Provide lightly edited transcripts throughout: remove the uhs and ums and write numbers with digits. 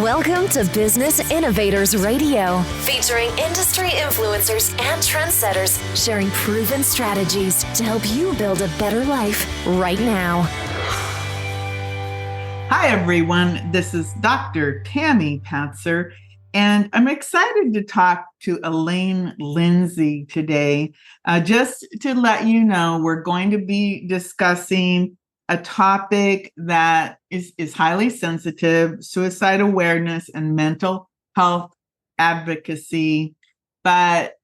Welcome to Business Innovators Radio, featuring industry influencers and trendsetters sharing proven strategies to help you build a better life right now. Hi, everyone. This is Dr. Tami Patzer, and I'm excited to talk to Elaine Lindsay today. Just to let you know, we're going to be discussing a topic that is highly sensitive: suicide awareness and mental health advocacy. But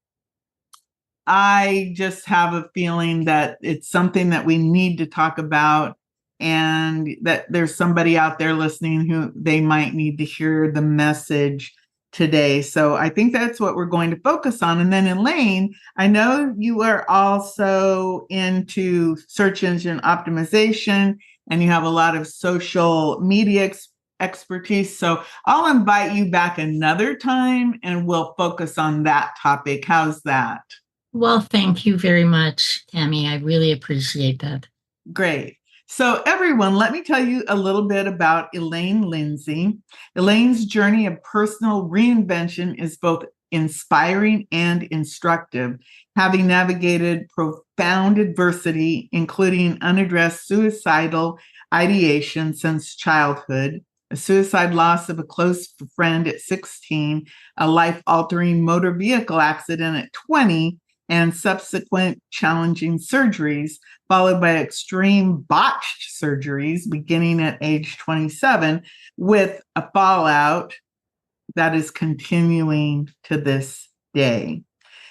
I just have a feeling that it's something that we need to talk about, and that there's somebody out there listening who they might need to hear the message today. So I think that's what we're going to focus on. And then Elaine, I know you are also into search engine optimization and you have a lot of social media expertise. So I'll invite you back another time and we'll focus on that topic. How's that? Well, thank you very much, Tami. I really appreciate that. Great. So everyone, let me tell you a little bit about Elaine Lindsay. Elaine's journey of personal reinvention is both inspiring and instructive, having navigated profound adversity, including unaddressed suicidal ideation since childhood, a suicide loss of a close friend at 16, a life-altering motor vehicle accident at 20, and subsequent challenging surgeries, followed by extreme botched surgeries beginning at age 27, with a fallout that is continuing to this day.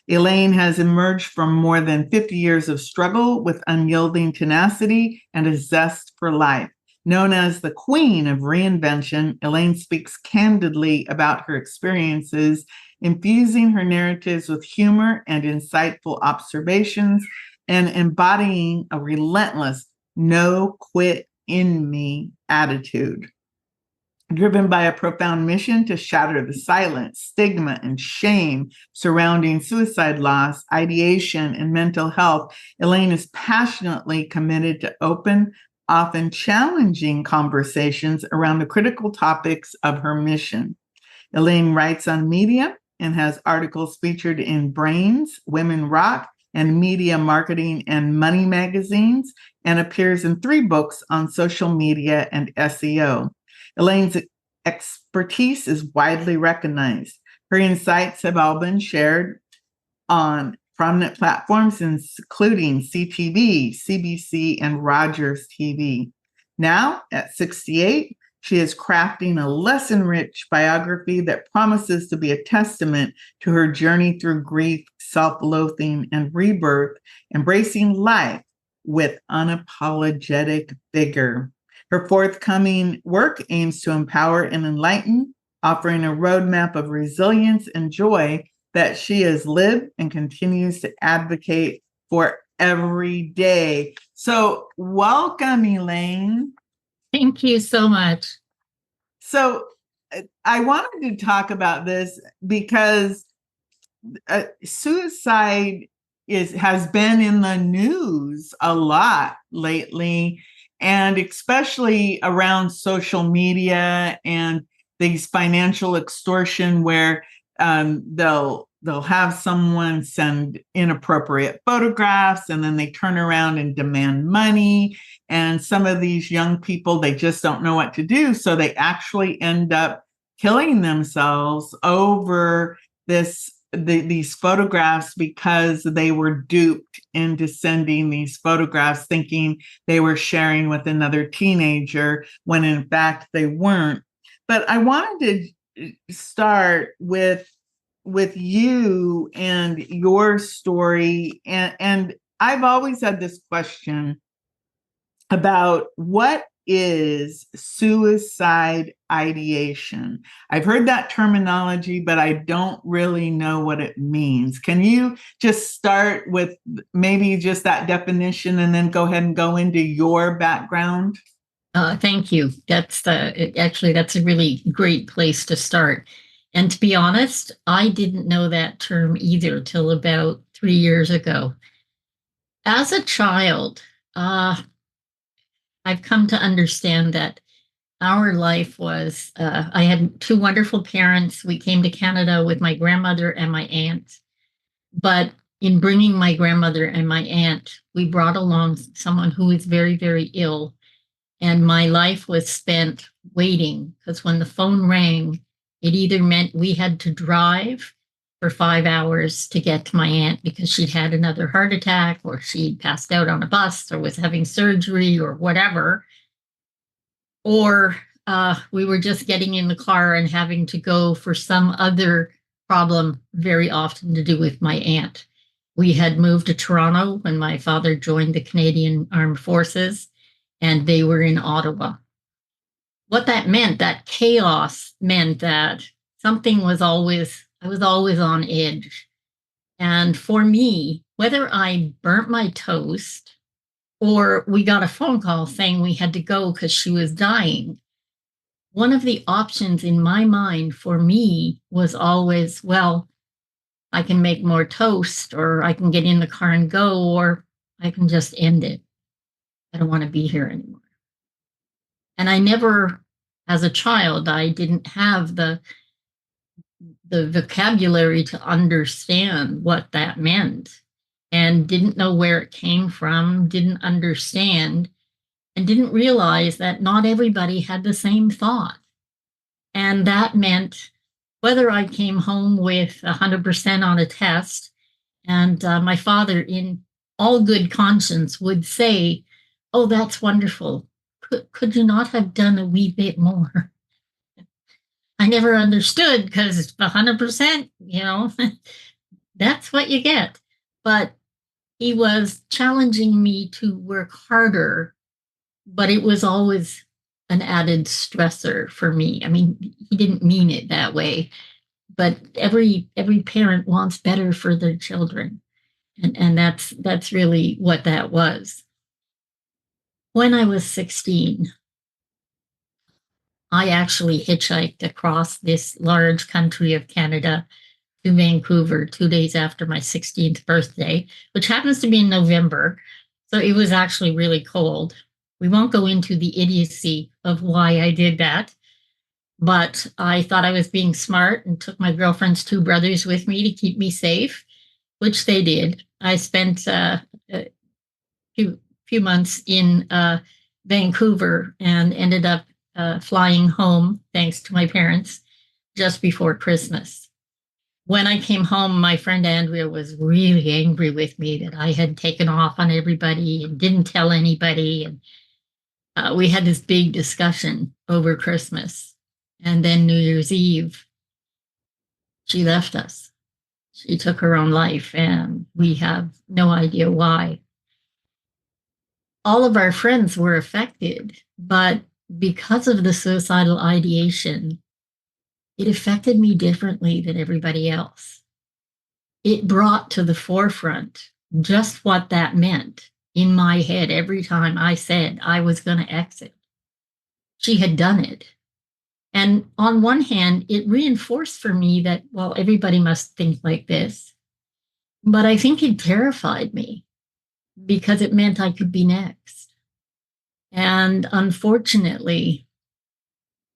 Elaine has emerged from more than 50 years of struggle with unyielding tenacity and a zest for life. Known as the Queen of Reinvention, Elaine speaks candidly about her experiences, infusing her narratives with humor and insightful observations, and embodying a relentless no quit in me attitude. Driven by a profound mission to shatter the silence, stigma, and shame surrounding suicide loss, ideation, and mental health, Elaine is passionately committed to open, often challenging conversations around the critical topics of her mission. Elaine writes on Medium and has articles featured in Brains, Women Rock, and Media Marketing and Money magazines, and appears in 3 books on social media and SEO. Elaine's expertise is widely recognized. Her insights have all been shared on prominent platforms, including CTV, CBC, and Rogers TV. Now, at 68, she is crafting a lesson-rich biography that promises to be a testament to her journey through grief, self-loathing, and rebirth, embracing life with unapologetic vigor. Her forthcoming work aims to empower and enlighten, offering a roadmap of resilience and joy that she has lived and continues to advocate for every day. So welcome, Elaine. Thank you so much. So I wanted to talk about this because suicide has been in the news a lot lately, and especially around social media and these financial extortion where they'll have someone send inappropriate photographs and then they turn around and demand money. And some of these young people, they just don't know what to do. So they actually end up killing themselves over these photographs because they were duped into sending these photographs thinking they were sharing with another teenager when in fact they weren't. But I wanted to start with you and your story. And I've always had this question about what is suicide ideation. I've heard that terminology, but I don't really know what it means. Can you just start with maybe just that definition and then go ahead and go into your background? Thank you. That's a really great place to start. And to be honest, I didn't know that term either till about 3 years ago. As a child, I've come to understand that our life was, I had two wonderful parents. We came to Canada with my grandmother and my aunt. But in bringing my grandmother and my aunt, we brought along someone who was very, very ill. And my life was spent waiting because when the phone rang, it either meant we had to drive for 5 hours to get to my aunt because she'd had another heart attack or she'd passed out on a bus or was having surgery or whatever, or we were just getting in the car and having to go for some other problem, very often to do with my aunt. We had moved to Toronto when my father joined the Canadian Armed Forces, and they were in Ottawa. What that meant, that chaos meant that something was always, I was always on edge. And for me, whether I burnt my toast or we got a phone call saying we had to go because she was dying, one of the options in my mind for me was always, well, I can make more toast, or I can get in the car and go, or I can just end it. I don't want to be here anymore. And I never, as a child, I didn't have the vocabulary to understand what that meant, and didn't know where it came from, didn't understand, and didn't realize that not everybody had the same thought. And that meant whether I came home with 100% on a test, and my father, in all good conscience, would say, "Oh, that's wonderful. Could you not have done a wee bit more?" I never understood because 100%, that's what you get. But he was challenging me to work harder, but it was always an added stressor for me. I mean, he didn't mean it that way, but every parent wants better for their children. And that's really what that was. When I was 16, I actually hitchhiked across this large country of Canada to Vancouver 2 days after my 16th birthday, which happens to be in November. So it was actually really cold. We won't go into the idiocy of why I did that, but I thought I was being smart and took my girlfriend's two brothers with me to keep me safe, which they did. I spent a few months in Vancouver and ended up flying home, thanks to my parents, just before Christmas. When I came home, my friend Andrea was really angry with me that I had taken off on everybody and didn't tell anybody. And we had this big discussion over Christmas. And then New Year's Eve, she left us. She took her own life, and we have no idea why. All of our friends were affected, but because of the suicidal ideation, it affected me differently than everybody else. It brought to the forefront just what that meant in my head every time I said I was going to exit. She had done it. And on one hand, it reinforced for me that, well, everybody must think like this. But I think it terrified me because it meant I could be next. And unfortunately,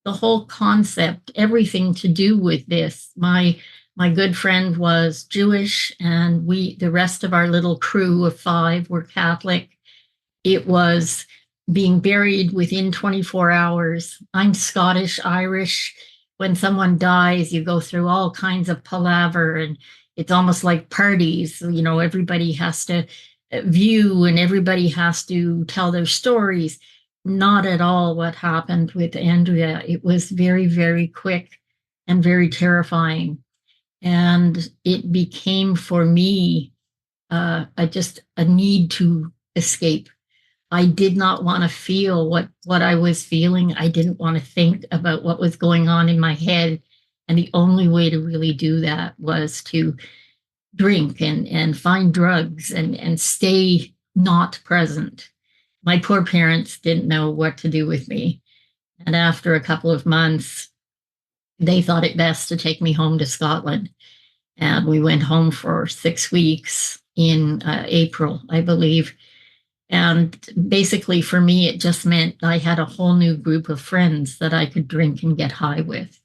the whole concept, everything to do with this, my good friend was Jewish, and the rest of our little crew of 5 were Catholic. It was being buried within 24 hours. I'm Scottish, Irish. When someone dies, you go through all kinds of palaver, and it's almost like parties. Everybody has to view and everybody has to tell their stories. Not at all what happened with Andrea. It was very, very quick and very terrifying. And it became for me a need to escape. I did not want to feel what I was feeling. I didn't want to think about what was going on in my head. And the only way to really do that was to drink and find drugs and stay not present. My poor parents didn't know what to do with me. And after a couple of months, they thought it best to take me home to Scotland. And we went home for 6 weeks in April, I believe. And basically, for me, it just meant I had a whole new group of friends that I could drink and get high with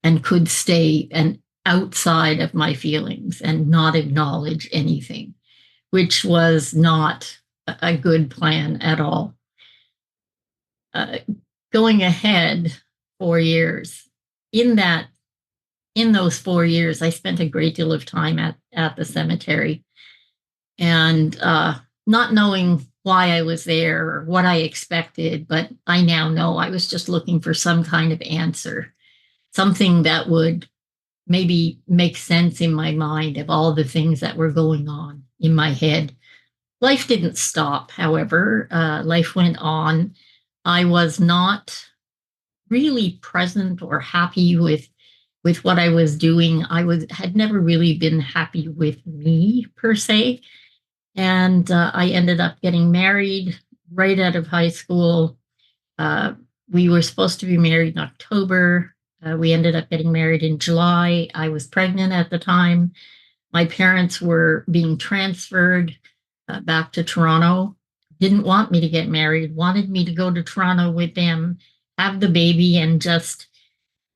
and could stay and outside of my feelings and not acknowledge anything, which was not a good plan at all. Uh, Going ahead 4 years, in that in those 4 years, I spent a great deal of time at the cemetery, and not knowing why I was there or what I expected, but I now know I was just looking for some kind of answer, something that would maybe make sense in my mind of all the things that were going on in my head. Life didn't stop, however. Life went on. I was not really present or happy with what I was doing. Had never really been happy with me per se, and I ended up getting married right out of high school. Uh, we were supposed to be married in October. We ended up getting married in July. I was pregnant at the time. My parents were being transferred back to Toronto. Didn't want me to get married, wanted me to go to Toronto with them, have the baby, and just,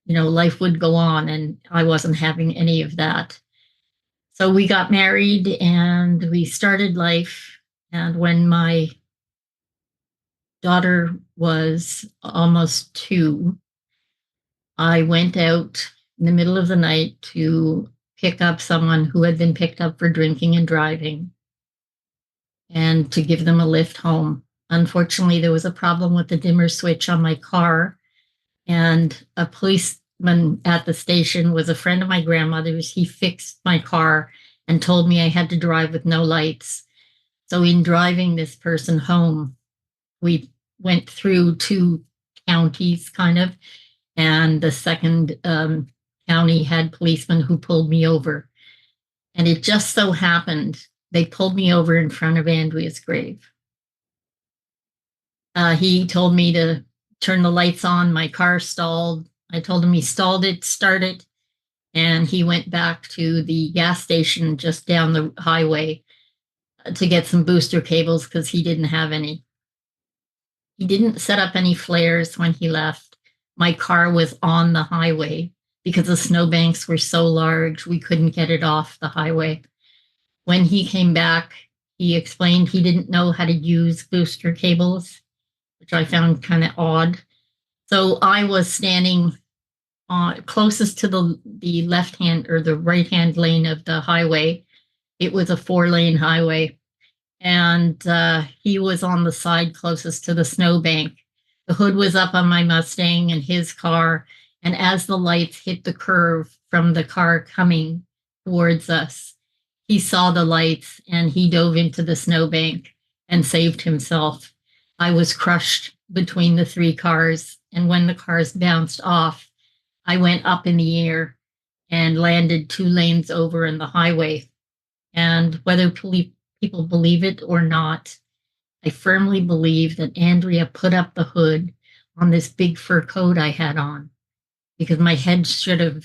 life would go on. And I wasn't having any of that. So we got married and we started life. And when my daughter was almost 2, I went out in the middle of the night to pick up someone who had been picked up for drinking and driving and to give them a lift home. Unfortunately, there was a problem with the dimmer switch on my car, and a policeman at the station was a friend of my grandmother's. He fixed my car and told me I had to drive with no lights. So in driving this person home, we went through 2 counties kind of, and the second county had policemen who pulled me over. And it just so happened they pulled me over in front of Andrea's grave. He told me to turn the lights on. My car stalled. I told him he stalled it, start it, and he went back to the gas station just down the highway to get some booster cables because he didn't have any. He didn't set up any flares when he left. My car was on the highway because the snowbanks were so large we couldn't get it off the highway. When he came back, he explained he didn't know how to use booster cables, which I found kind of odd. So I was standing closest to the left hand or the right hand lane of the highway. It was a 4-lane highway. And he was on the side closest to the snowbank. The hood was up on my Mustang and his car. And as the lights hit the curve from the car coming towards us, he saw the lights and he dove into the snowbank and saved himself. I was crushed between the 3 cars. And when the cars bounced off, I went up in the air and landed 2 lanes over in the highway. And whether people believe it or not, I firmly believe that Andrea put up the hood on this big fur coat I had on because my head should have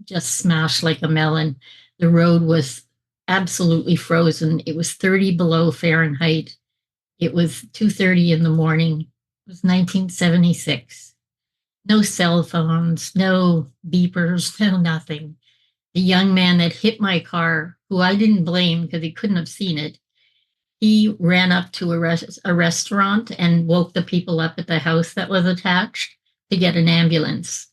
just smashed like a melon. The road was absolutely frozen. It was 30 below Fahrenheit. It was 2:30 in the morning. It was 1976. No cell phones, no beepers, no nothing. The young man that hit my car, who I didn't blame because he couldn't have seen it, he ran up to a restaurant and woke the people up at the house that was attached to get an ambulance.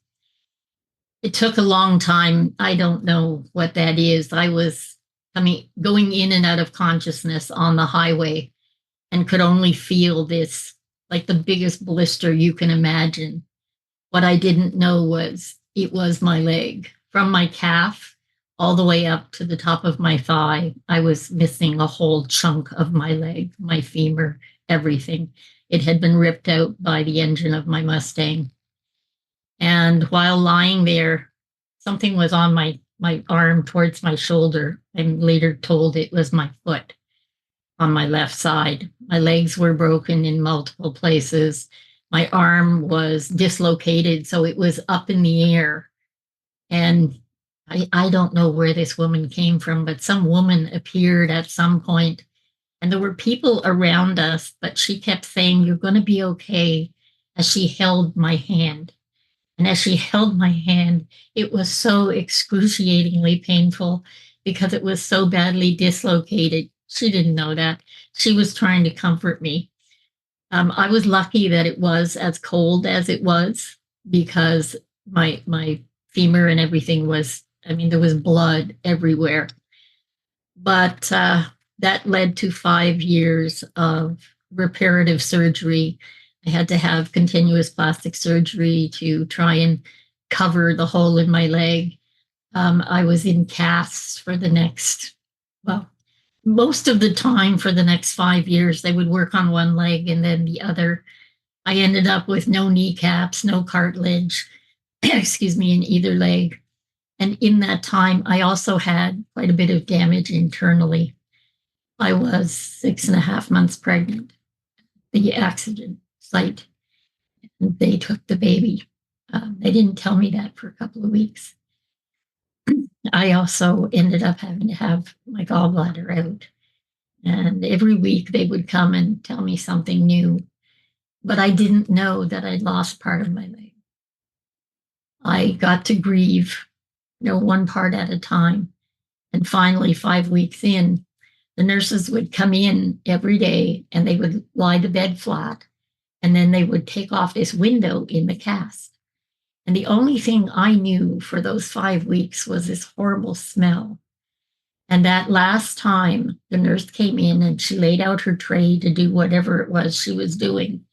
It took a long time. I don't know what that is. I was going in and out of consciousness on the highway and could only feel this, like the biggest blister you can imagine. What I didn't know was it was my leg. From my calf all the way up to the top of my thigh, I was missing a whole chunk of my leg, my femur, everything. It had been ripped out by the engine of my Mustang. And while lying there, something was on my arm towards my shoulder. I'm later told it was my foot on my left side. My legs were broken in multiple places. My arm was dislocated, so it was up in the air. And I don't know where this woman came from, but some woman appeared at some point And there were people around us, but she kept saying, "You're going to be okay," as she held my hand. And as she held my hand, it was so excruciatingly painful because it was so badly dislocated. She didn't know that. She was trying to comfort me. I was lucky that it was as cold as it was because my femur and everything was, I mean, there was blood everywhere. But that led to 5 years of reparative surgery. I had to have continuous plastic surgery to try and cover the hole in my leg. I was in casts for the next, well, most of the time for the next 5 years. They would work on one leg and then the other. I ended up with no kneecaps, no cartilage, excuse me, in either leg. And in that time, I also had quite a bit of damage internally. I was 6.5 months pregnant, the accident site. And they took the baby. They didn't tell me that for a couple of weeks. I also ended up having to have my gallbladder out. And every week they would come and tell me something new. But I didn't know that I'd lost part of my leg. I got to grieve, one part at a time. And finally, 5 weeks in, the nurses would come in every day and they would lie the bed flat. And then they would take off this window in the cast. And the only thing I knew for those 5 weeks was this horrible smell. And that last time the nurse came in and she laid out her tray to do whatever it was she was doing.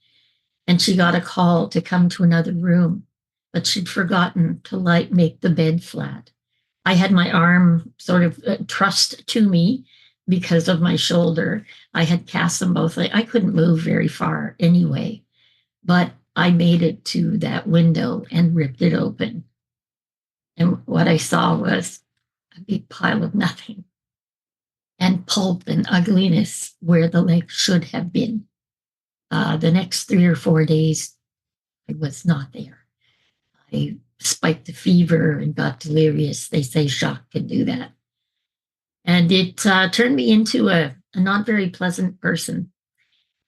And she got a call to come to another room, but she'd forgotten to make the bed flat. I had my arm sort of trussed to me because of my shoulder. I had cast them both. I couldn't move very far anyway, but I made it to that window and ripped it open. And what I saw was a big pile of nothing and pulp and ugliness where the leg should have been. The next 3 or 4 days, I was not there. I spiked a fever and got delirious. They say shock can do that. And it turned me into a not very pleasant person.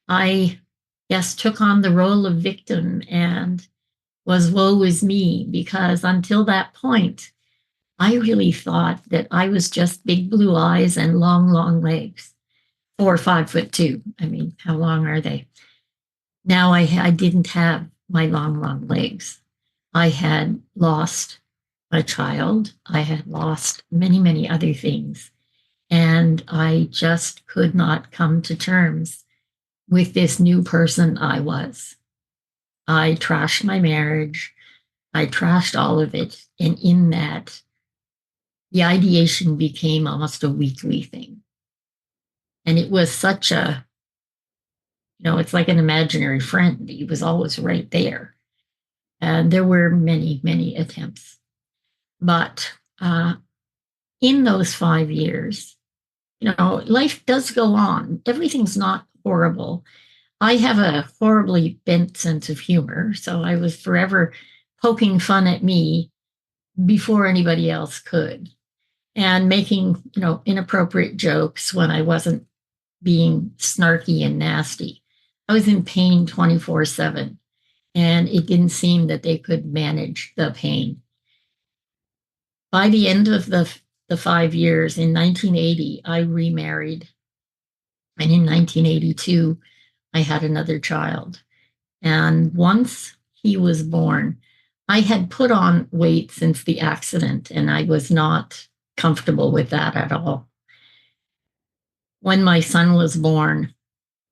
I, yes, took on the role of victim and was woe is me, because until that point, I really thought that I was just big blue eyes and long, long legs, 4 or 5'2". I mean, how long are they? Now I didn't have my long, long legs. I had lost a child. I had lost many, many other things. And I just could not come to terms with this new person I was. I trashed my marriage. I trashed all of it. And in that, the ideation became almost a weekly thing. And it was such a, it's like an imaginary friend. He was always right there. And there were many, many attempts. But in those 5 years, life does go on. Everything's not horrible. I have a horribly bent sense of humor. So I was forever poking fun at me before anybody else could, and making, inappropriate jokes when I wasn't being snarky and nasty. I was in pain 24/7, and it didn't seem that they could manage the pain. By the end of the 5 years, in 1980, I remarried. And in 1982, I had another child. And once he was born, I had put on weight since the accident, and I was not comfortable with that at all. When my son was born,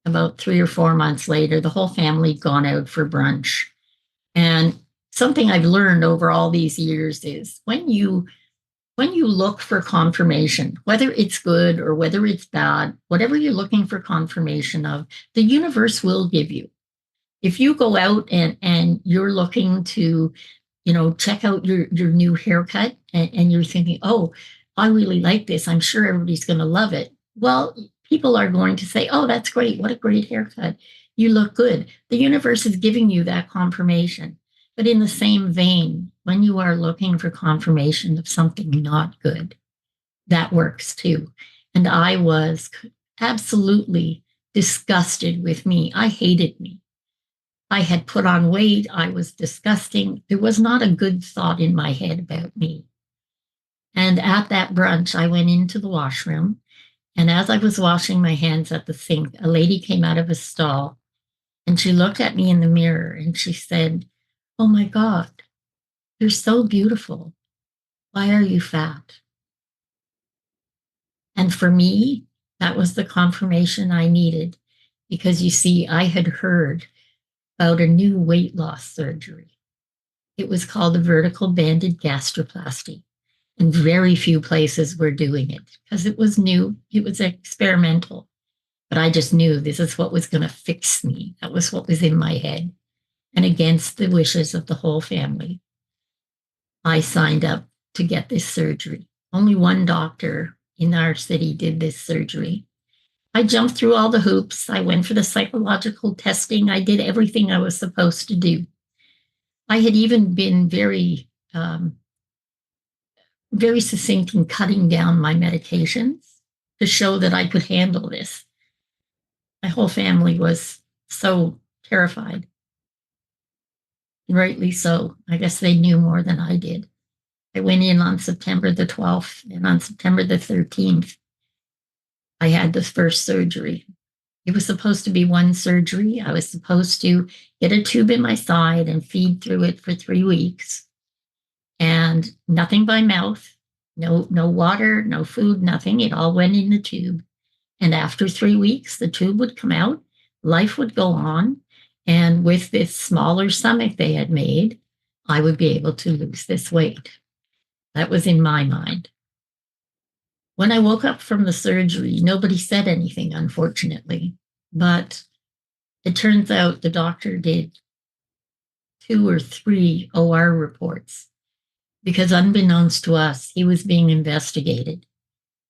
about 3 or 4 months later, the whole family had gone out for brunch. And something I've learned over all these years is when you look for confirmation, whether it's good or whether it's bad, whatever you're looking for confirmation of, the universe will give you. If you go out and you're looking to, check out your new haircut and you're thinking, oh, I really like this, I'm sure everybody's going to love it. Well, people are going to say, oh, that's great. What a great haircut. You look good. The universe is giving you that confirmation. But in the same vein, when you are looking for confirmation of something not good, that works too. And I was absolutely disgusted with me. I hated me. I had put on weight. I was disgusting. There was not a good thought in my head about me. And at that brunch, I went into the washroom. And as I was washing my hands at the sink, a lady came out of a stall and she looked at me in the mirror and she said, "Oh my God, you're so beautiful. Why are you fat?" And for me, that was the confirmation I needed because you see, I had heard about a new weight loss surgery. It was called a vertical banded gastroplasty. And very few places were doing it because it was new, it was experimental. But I just knew this is what was going to fix me. That was what was in my head. And against the wishes of the whole family, I signed up to get this surgery. Only one doctor in our city did this surgery. I jumped through all the hoops. I went for the psychological testing. I did everything I was supposed to do. I had even been very succinct in cutting down my medications to show that I could handle this. My whole family was so terrified. Rightly so. I guess they knew more than I did. I went in on September the 12th, and on September the 13th, I had the first surgery. It was supposed to be one surgery. I was supposed to get a tube in my side and feed through it for 3 weeks. And nothing by mouth, no water, no food, nothing. It all went in the tube. And after 3 weeks, the tube would come out, life would go on. And with this smaller stomach they had made, I would be able to lose this weight. That was in my mind. When I woke up from the surgery, nobody said anything, unfortunately. But it turns out the doctor did 2 or 3 OR reports because unbeknownst to us, he was being investigated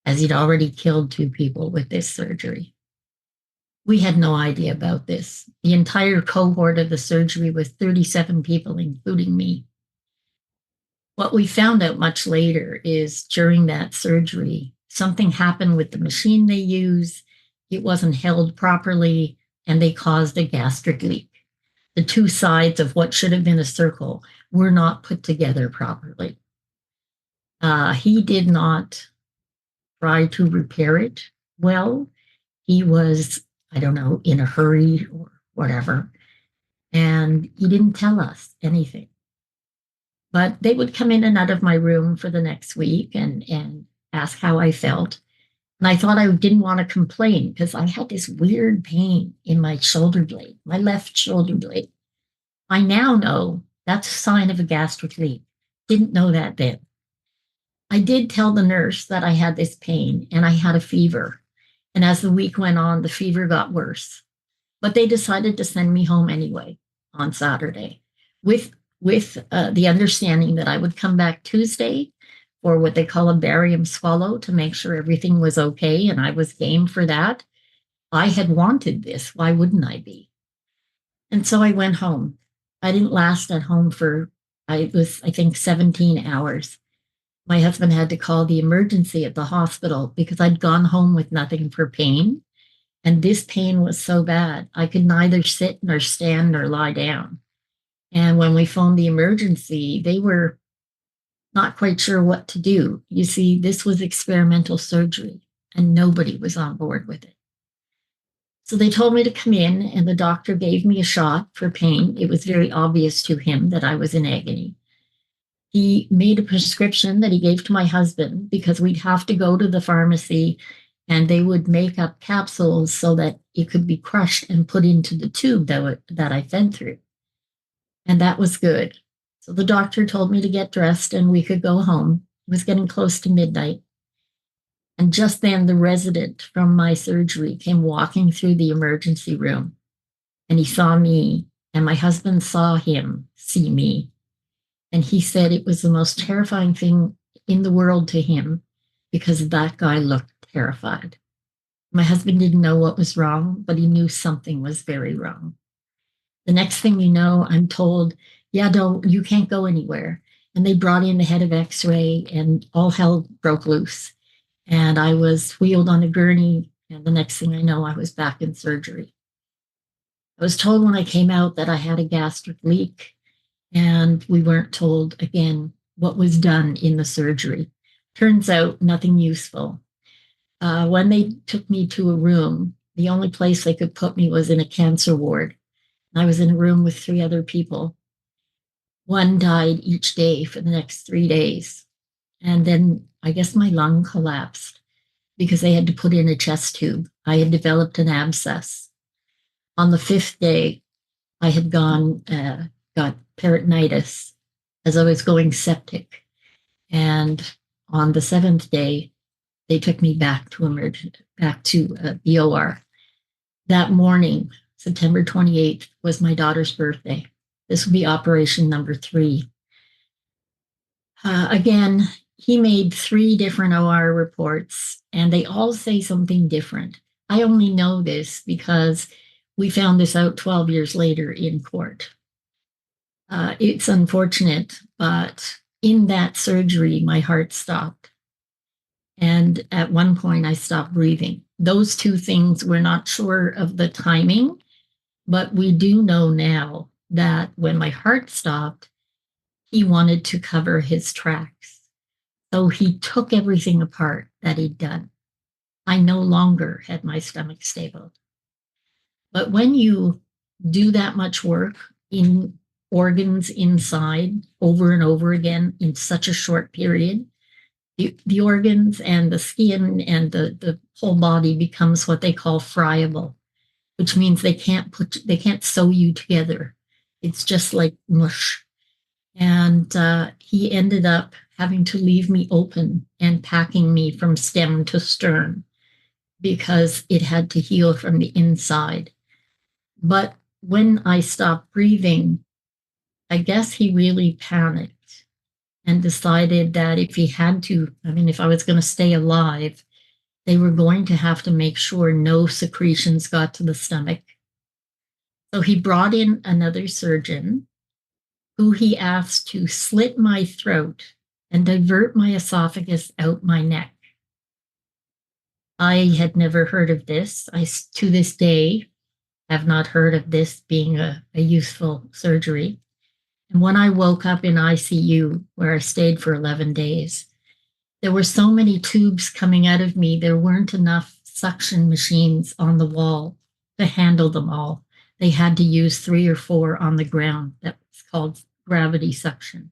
as he'd already killed 2 people with this surgery. We had no idea about this. The entire cohort of the surgery was 37 people, including me. What we found out much later is during that surgery, something happened with the machine they use. It wasn't held properly, and they caused a gastric leak. The 2 sides of what should have been a circle were not put together properly. He did not try to repair it well. He was, I don't know, in a hurry or whatever. And he didn't tell us anything. But they would come in and out of my room for the next week and ask how I felt. And I thought I didn't want to complain because I had this weird pain in my shoulder blade, my left shoulder blade. I now know that's a sign of a gastric leak. Didn't know that then. I did tell the nurse that I had this pain and I had a fever. And as the week went on, the fever got worse. But they decided to send me home anyway on Saturday with the understanding that I would come back Tuesday for what they call a barium swallow to make sure everything was okay. And I was game for that. I had wanted this. Why wouldn't I be? And so I went home. I didn't last at home for, I think, 17 hours. My husband had to call the emergency at the hospital because I'd gone home with nothing for pain. And this pain was so bad, I could neither sit nor stand nor lie down. And when we phoned the emergency, they were not quite sure what to do. You see, this was experimental surgery and nobody was on board with it. So they told me to come in and the doctor gave me a shot for pain. It was very obvious to him that I was in agony. He made a prescription that he gave to my husband because we'd have to go to the pharmacy and they would make up capsules so that it could be crushed and put into the tube that I fed through. And that was good. So the doctor told me to get dressed and we could go home. It was getting close to midnight. And just then the resident from my surgery came walking through the emergency room and he saw me and my husband saw him see me. And he said it was the most terrifying thing in the world to him because that guy looked terrified. My husband didn't know what was wrong, but he knew something was very wrong. The next thing you know, I'm told, you can't go anywhere. And they brought in the head of X-ray and all hell broke loose. And I was wheeled on a gurney And the next thing I know, I was back in surgery. I was told when I came out that I had a gastric leak, and we weren't told again what was done in the surgery. Turns out nothing useful. When they took me to a room, the only place they could put me was in a cancer ward. I was in a room with 3 other people. One died each day for the next 3 days. And then I guess my lung collapsed because they had to put in a chest tube. I had developed an abscess. On the 5th day, I had got peritonitis as I was going septic. And on the 7th day, they took me back to the OR. That morning, September 28th, was my daughter's birthday. This would be operation number 3. Again, he made 3 different OR reports, and they all say something different. I only know this because we found this out 12 years later in court. It's unfortunate, but in that surgery, my heart stopped. And at one point, I stopped breathing. Those 2 things, we're not sure of the timing, but we do know now that when my heart stopped, he wanted to cover his tracks. So he took everything apart that he'd done. I no longer had my stomach stable. But when you do that much work in organs inside over and over again in such a short period, the organs and the skin and the whole body becomes what they call friable, which means they can't sew you together. It's just like mush. And he ended up having to leave me open and packing me from stem to stern because it had to heal from the inside. But when I stopped breathing, I guess he really panicked and decided that if I was going to stay alive, they were going to have to make sure no secretions got to the stomach. So he brought in another surgeon who he asked to slit my throat and divert my esophagus out my neck. I had never heard of this. To this day, have not heard of this being a useful surgery. And when I woke up in ICU, where I stayed for 11 days, there were so many tubes coming out of me, there weren't enough suction machines on the wall to handle them all. They had to use 3 or 4 on the ground. That was called gravity suction.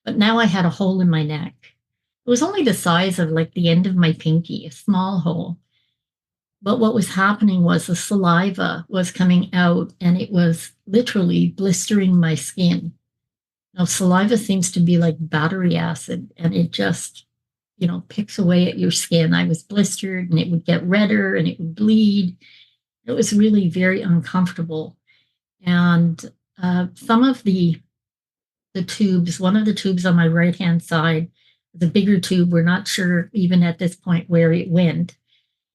But now I had a hole in my neck. It was only the size of like the end of my pinky, a small hole. But what was happening was the saliva was coming out and it was literally blistering my skin. Now, saliva seems to be like battery acid, and it just, picks away at your skin. I was blistered and it would get redder and it would bleed. It was really very uncomfortable. And some of the tubes, one of the tubes on my right-hand side, the bigger tube, we're not sure even at this point where it went.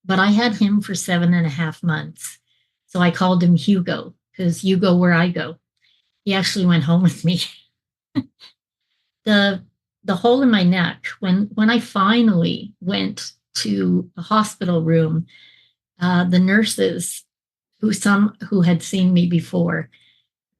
But I had him for 7.5 months. So I called him Hugo, because you go where I go. He actually went home with me. The hole in my neck, when I finally went to the hospital room, the nurses who had seen me before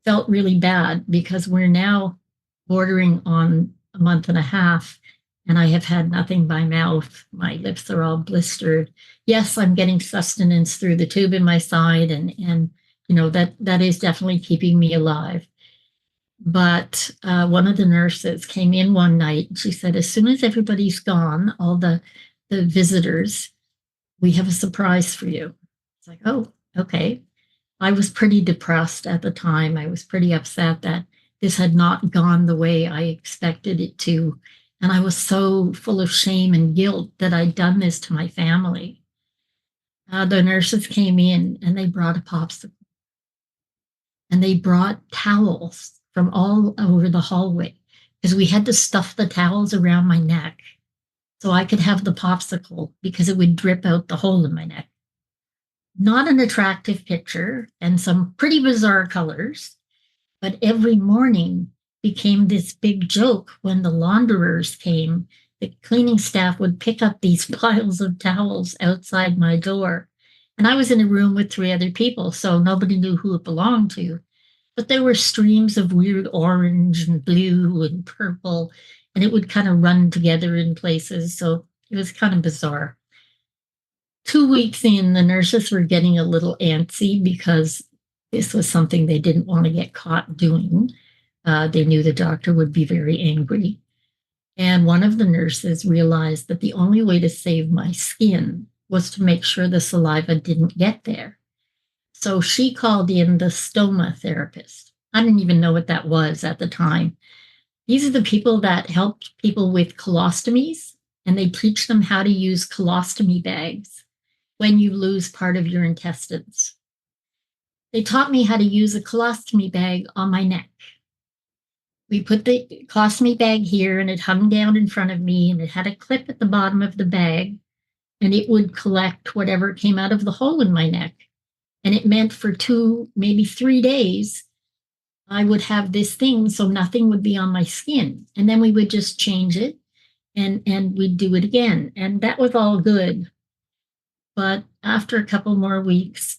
felt really bad because we're now bordering on a month and a half, and I have had nothing by mouth. My lips are all blistered. Yes, I'm getting sustenance through the tube in my side, and that is definitely keeping me alive. But one of the nurses came in one night and she said, as soon as everybody's gone, all the visitors, we have a surprise for you. It's like, oh, okay. I was pretty depressed at the time. I was pretty upset that this had not gone the way I expected it to. And I was so full of shame and guilt that I'd done this to my family. The nurses came in and they brought a popsicle. And they brought towels from all over the hallway because we had to stuff the towels around my neck so I could have the popsicle because it would drip out the hole in my neck. Not an attractive picture and some pretty bizarre colors, but every morning became this big joke when the launderers came. the cleaning staff would pick up these piles of towels outside my door. And I was in a room with 3 other people, so nobody knew who it belonged to. But there were streams of weird orange and blue and purple, and it would kind of run together in places. So it was kind of bizarre. 2 weeks in, the nurses were getting a little antsy because this was something they didn't want to get caught doing. They knew the doctor would be very angry. And one of the nurses realized that the only way to save my skin was to make sure the saliva didn't get there. So she called in the stoma therapist. I didn't even know what that was at the time. These are the people that helped people with colostomies, and they teach them how to use colostomy bags when you lose part of your intestines. They taught me how to use a colostomy bag on my neck. We put the colostomy bag here, and it hung down in front of me, and it had a clip at the bottom of the bag, and it would collect whatever came out of the hole in my neck. And it meant for 2, maybe 3 days, I would have this thing so nothing would be on my skin. And then we would just change it and we'd do it again. And that was all good. But after a couple more weeks,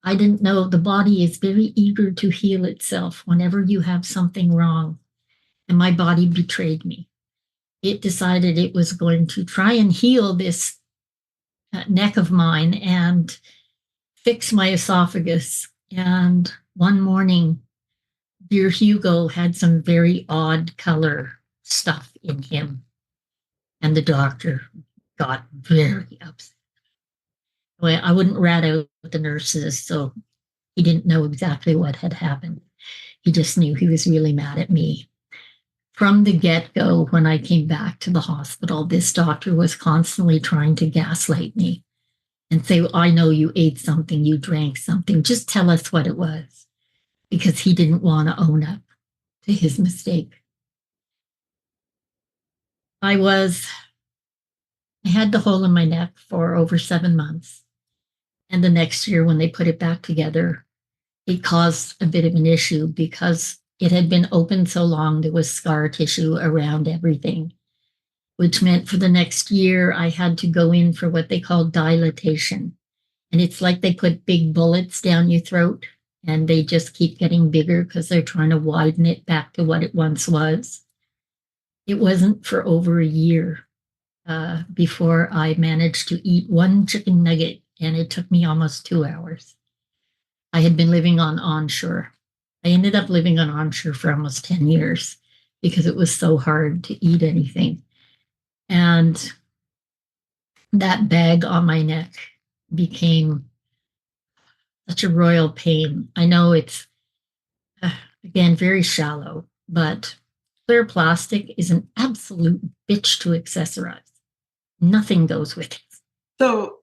I didn't know the body is very eager to heal itself whenever you have something wrong. And my body betrayed me. It decided it was going to try and heal this neck of mine and fix my esophagus. And one morning, dear Hugo had some very odd color stuff in him. And the doctor got very upset. Well, I wouldn't rat out the nurses, so he didn't know exactly what had happened. He just knew he was really mad at me. From the get-go, when I came back to the hospital, this doctor was constantly trying to gaslight me and say, I know you ate something, you drank something, just tell us what it was, because he didn't want to own up to his mistake. I had the hole in my neck for over 7 months. And the next year, when they put it back together, it caused a bit of an issue because it had been open so long, there was scar tissue around everything, which meant for the next year, I had to go in for what they call dilatation. And it's like they put big bullets down your throat and they just keep getting bigger because they're trying to widen it back to what it once was. It wasn't for over a year before I managed to eat one chicken nugget, and it took me almost 2 hours. I had been living on onshore. I ended up living on onshore for almost 10 years because it was so hard to eat anything. And that bag on my neck became such a royal pain. I know it's, again, very shallow, but clear plastic is an absolute bitch to accessorize. Nothing goes with it.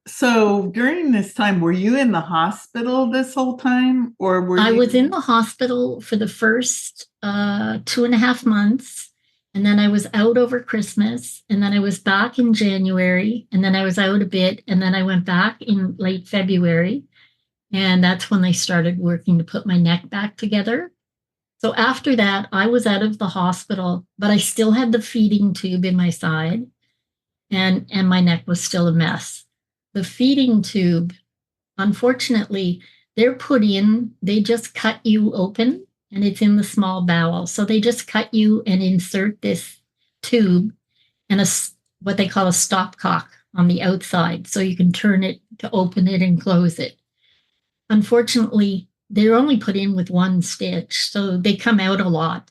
So during this time, were you in the hospital this whole time, or were you? I was in the hospital for the first 2.5 months, and then I was out over Christmas, and then I was back in January, and then I was out a bit, and then I went back in late February, and that's when they started working to put my neck back together. So after that, I was out of the hospital, but I still had the feeding tube in my side, and my neck was still a mess. The feeding tube, unfortunately, they're put in, they just cut you open, and it's in the small bowel. So they just cut you and insert this tube and what they call a stopcock on the outside, so you can turn it to open it and close it. Unfortunately, they're only put in with one stitch, so they come out a lot.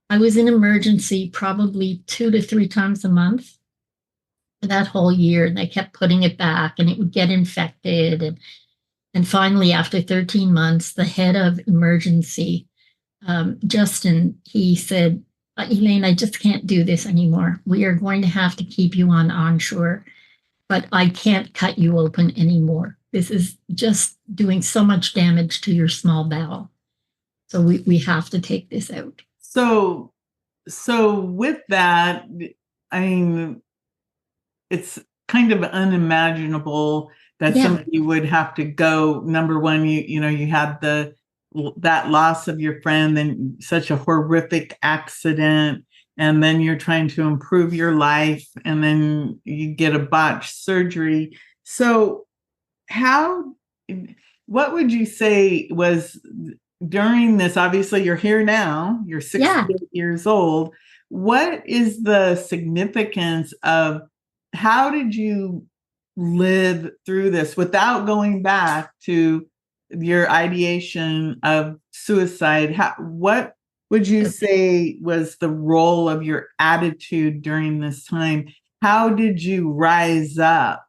I was in emergency probably 2 to 3 times a month for that whole year, and they kept putting it back, and it would get infected. And finally, after 13 months, the head of emergency, Justin, he said, Elaine, I just can't do this anymore. We are going to have to keep you on onshore, but I can't cut you open anymore. This is just doing so much damage to your small bowel. So we have to take this out. So with that, I mean, it's kind of unimaginable that somebody would have to go. Number one, you had that loss of your friend, and such a horrific accident. and then you're trying to improve your life, and then you get a botched surgery. So what would you say was during this? Obviously you're here now, you're 68 years old. What is the significance of, how did you live through this without going back to your ideation of suicide? What would you say was the role of your attitude during this time? How did you rise up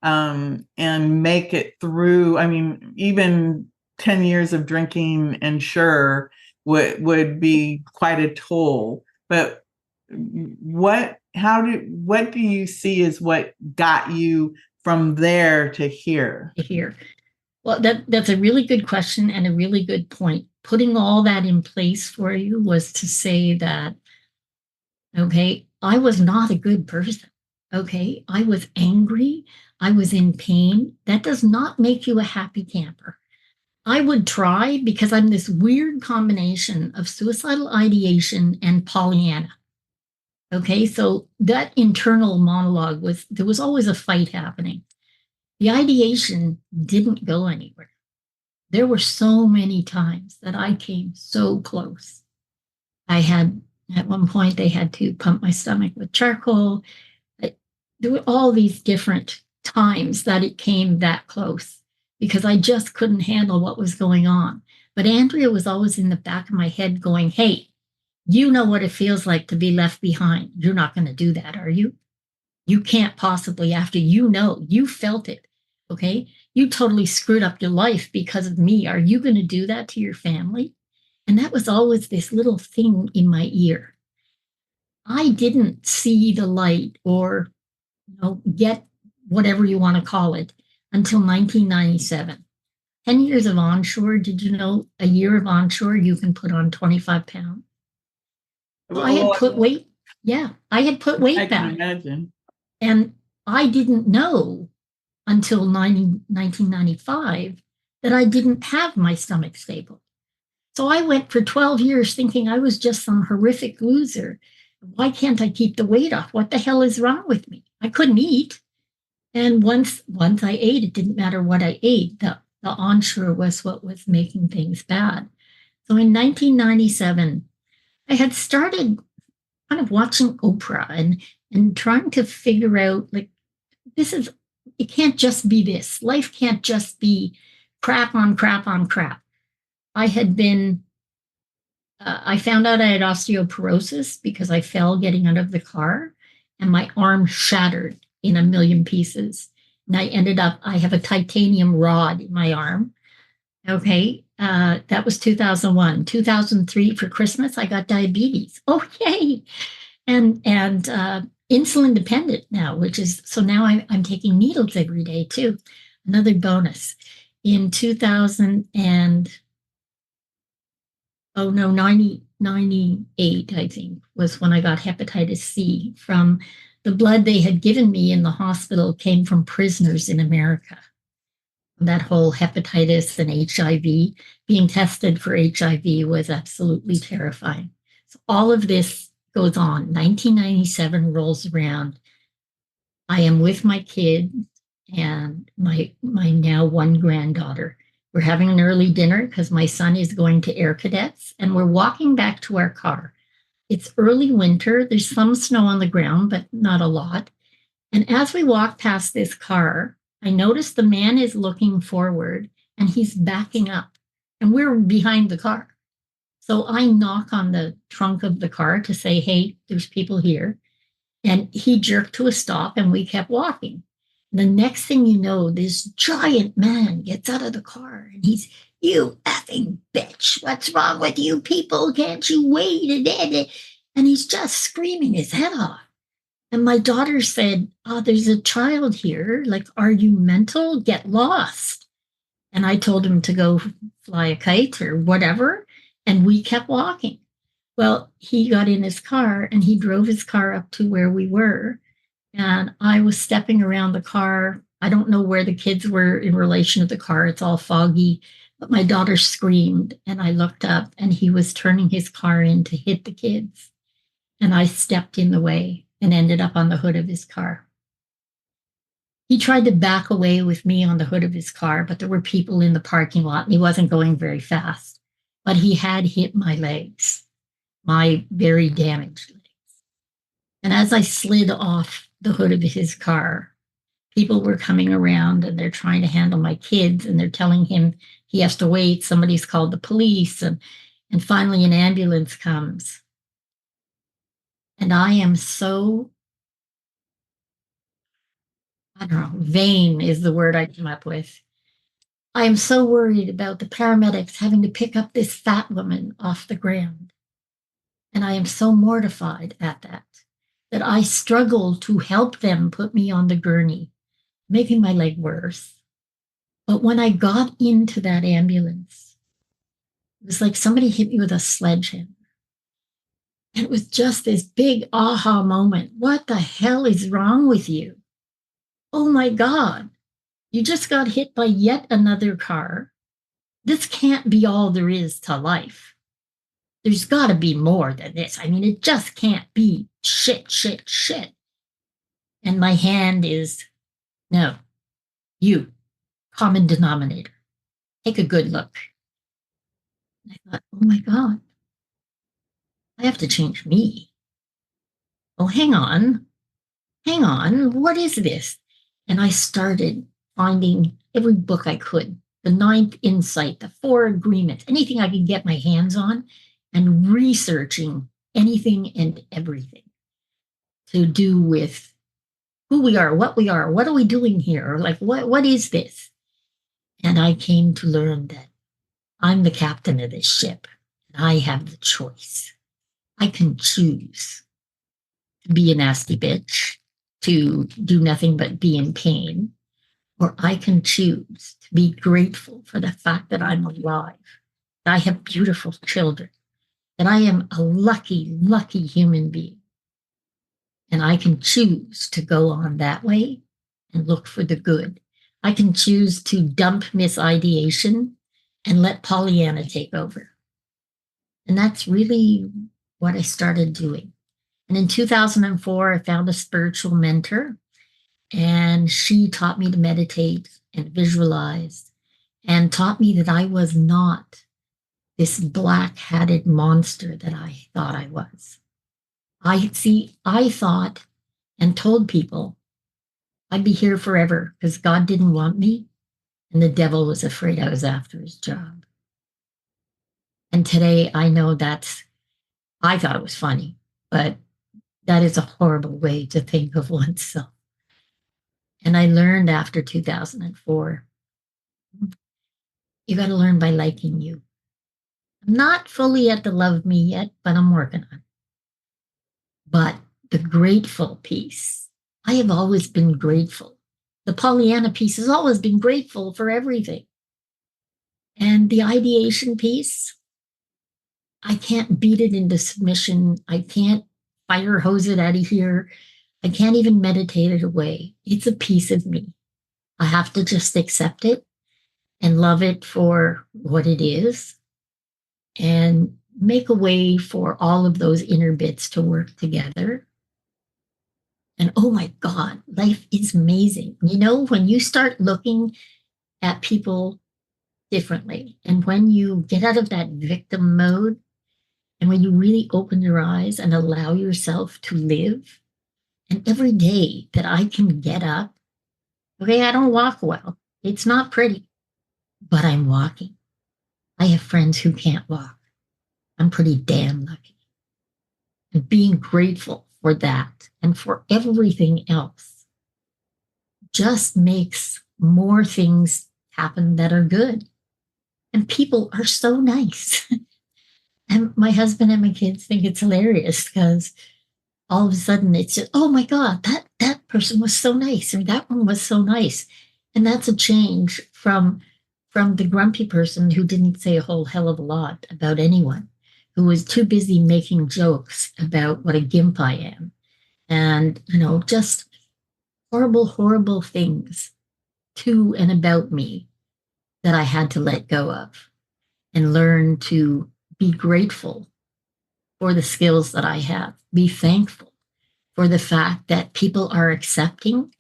and make it through? I mean, even 10 years of drinking and sure would be quite a toll. But what do you see as what got you from there to here? Here. Well, that's a really good question and a really good point. Putting all that in place for you was to say that, okay, I was not a good person. Okay, I was angry. I was in pain. That does not make you a happy camper. I would try, because I'm this weird combination of suicidal ideation and Pollyanna. Okay, so that internal monologue there was always a fight happening. The ideation didn't go anywhere. There were so many times that I came so close. At one point, they had to pump my stomach with charcoal. There were all these different times that it came that close, because I just couldn't handle what was going on. But Andrea was always in the back of my head going, hey, you know what it feels like to be left behind. You're not going to do that, are you? You can't possibly, after you felt it. Okay, you totally screwed up your life because of me. Are you going to do that to your family? And that was always this little thing in my ear. I didn't see the light, or get whatever you want to call it, until 1997. 10 years of onshore. Did you know a year of onshore you can put on 25 pounds? Well, I had put weight. Yeah, I had put weight back. I can imagine. And I didn't know until 1995 that I didn't have my stomach stable. So I went for 12 years thinking I was just some horrific loser. Why can't I keep the weight off? What the hell is wrong with me? I couldn't eat. And once I ate, it didn't matter what I ate. The onshore was what was making things bad. So in 1997, I had started kind of watching Oprah and trying to figure out, like, it can't just be this. Life can't just be crap on crap on crap. I found out I had osteoporosis because I fell getting out of the car and my arm shattered in a million pieces. And I have a titanium rod in my arm. Okay. That was 2001. 2003 for Christmas, I got diabetes. Oh, yay. And insulin dependent now, so now I'm taking needles every day too. Another bonus. In 98, I think, was when I got hepatitis C from the blood they had given me in the hospital. Came from prisoners in America. That whole hepatitis and HIV, being tested for HIV was absolutely terrifying. So all of this goes on. 1997 rolls around. I am with my kids and my now one granddaughter. We're having an early dinner because my son is going to Air Cadets, and we're walking back to our car. It's early winter. There's some snow on the ground, but not a lot. And as we walk past this car, I notice the man is looking forward and he's backing up, and we're behind the car. So I knock on the trunk of the car to say, hey, there's people here. And he jerked to a stop and we kept walking. The next thing you know, this giant man gets out of the car and he's, you effing bitch, what's wrong with you people? Can't you wait? And he's just screaming his head off. And my daughter said, oh, there's a child here. Like, are you mental? Get lost. And I told him to go fly a kite or whatever. And we kept walking. Well, he got in his car and he drove his car up to where we were. And I was stepping around the car. I don't know where the kids were in relation to the car. It's all foggy. But my daughter screamed and I looked up and he was turning his car in to hit the kids. and I stepped in the way and ended up on the hood of his car. He tried to back away with me on the hood of his car, but there were people in the parking lot and he wasn't going very fast. But he had hit my legs, my very damaged legs. And as I slid off the hood of his car, people were coming around and they're trying to handle my kids and they're telling him he has to wait. Somebody's called the police. And finally an ambulance comes. And I am so, I don't know, vain is the word I came up with. I am so worried about the paramedics having to pick up this fat woman off the ground. And I am so mortified at that I struggle to help them put me on the gurney, making my leg worse. But when I got into that ambulance, it was like somebody hit me with a sledgehammer. And it was just this big aha moment. What the hell is wrong with you? Oh my God, you just got hit by yet another car. This can't be all there is to life. There's got to be more than this. I mean, it just can't be shit, shit, shit. And my hand is, no, you, common denominator. Take a good look. And I thought, oh my God, I have to change me. Oh, hang on, what is this? And I started finding every book I could, the Ninth Insight, the Four Agreements, anything I could get my hands on, and researching anything and everything to do with who we are, what are we doing here? Like, what is this? And I came to learn that I'm the captain of this ship, and I have the choice. I can choose to be a nasty bitch, to do nothing but be in pain, or I can choose to be grateful for the fact that I'm alive, that I have beautiful children, that I am a lucky, lucky human being. And I can choose to go on that way and look for the good. I can choose to dump misideation and let Pollyanna take over. And that's really what I started doing. And in 2004, I found a spiritual mentor, and she taught me to meditate and visualize and taught me that I was not this black-hatted monster that I thought I was. I thought and told people I'd be here forever because God didn't want me and the devil was afraid I was after his job. And today I know I thought it was funny, but that is a horrible way to think of oneself. And I learned after 2004, you got to learn by liking you. I'm not fully at the love me yet, but I'm working on it. But the grateful piece, I have always been grateful. The Pollyanna piece has always been grateful for everything. And the ideation piece, I can't beat it into submission. I can't fire hose it out of here. I can't even meditate it away. It's a piece of me. I have to just accept it and love it for what it is and make a way for all of those inner bits to work together. And oh my God, life is amazing. You know, when you start looking at people differently and when you get out of that victim mode and when you really open your eyes and allow yourself to live, and every day that I can get up, okay, I don't walk well. It's not pretty, but I'm walking. I have friends who can't walk. I'm pretty damn lucky. And being grateful for that and for everything else just makes more things happen that are good. And people are so nice. And my husband and my kids think it's hilarious because all of a sudden it's just, oh my God, that person was so nice, or that one was so nice. And that's a change from the grumpy person who didn't say a whole hell of a lot about anyone, who was too busy making jokes about what a gimp I am. And, you know, just horrible, horrible things to and about me that I had to let go of and learn to be grateful for the skills that I have. Be thankful for the fact that people are accepting,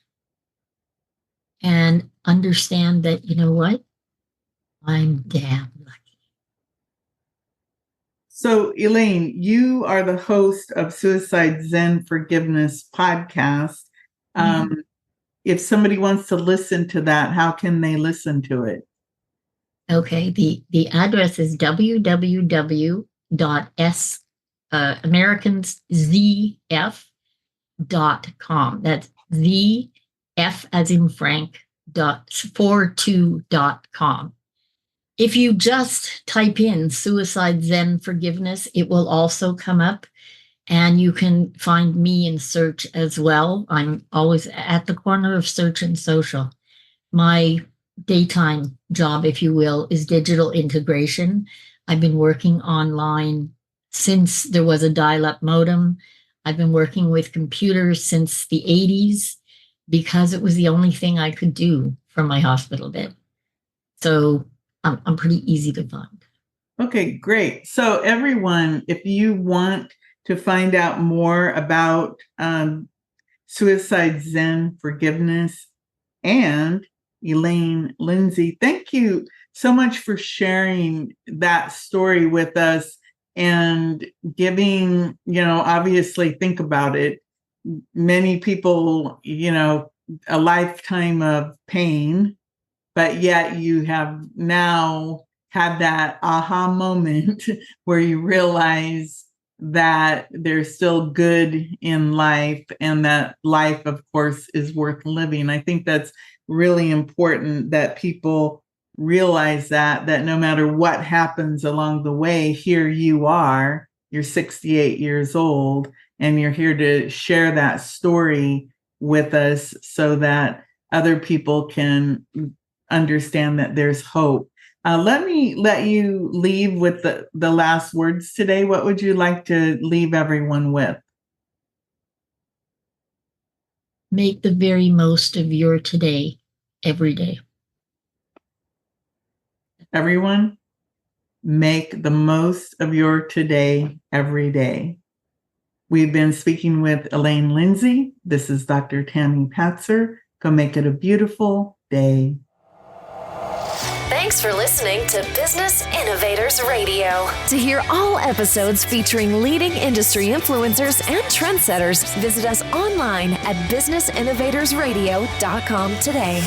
and understand that, you know what? I'm damn lucky. So, Elaine, you are the host of Suicide Zen Forgiveness podcast. If somebody wants to listen to that, how can they listen to it? Okay, the address is www.americanszf.com. That's the F as in Frank .42.com. If you just type in Suicide Zen Forgiveness, it will also come up, and you can find me in search as well. I'm always at the corner of search and social. My daytime job, if you will, is digital integration. I've been working online since there was a dial-up modem. I've been working with computers since the 80s because it was the only thing I could do from my hospital bed. So I'm pretty easy to find. Okay, great. So everyone, if you want to find out more about Suicide Zen Forgiveness and Elaine Lindsay, thank you so much for sharing that story with us and giving, obviously think about it. Many people, a lifetime of pain, but yet you have now had that aha moment where you realize that there's still good in life and that life, of course, is worth living. I think that's really important that people realize that no matter what happens along the way, here you are, you're 68 years old, and you're here to share that story with us so that other people can understand that there's hope. Let me let you leave with the last words today. What would you like to leave everyone with? Make the very most of your today, every day. Everyone, make the most of your today, every day. We've been speaking with Elaine Lindsay. This is Dr. Tami Patzer. Go make it a beautiful day. Thanks for listening to Business Innovators Radio. To hear all episodes featuring leading industry influencers and trendsetters, visit us online at businessinnovatorsradio.com today.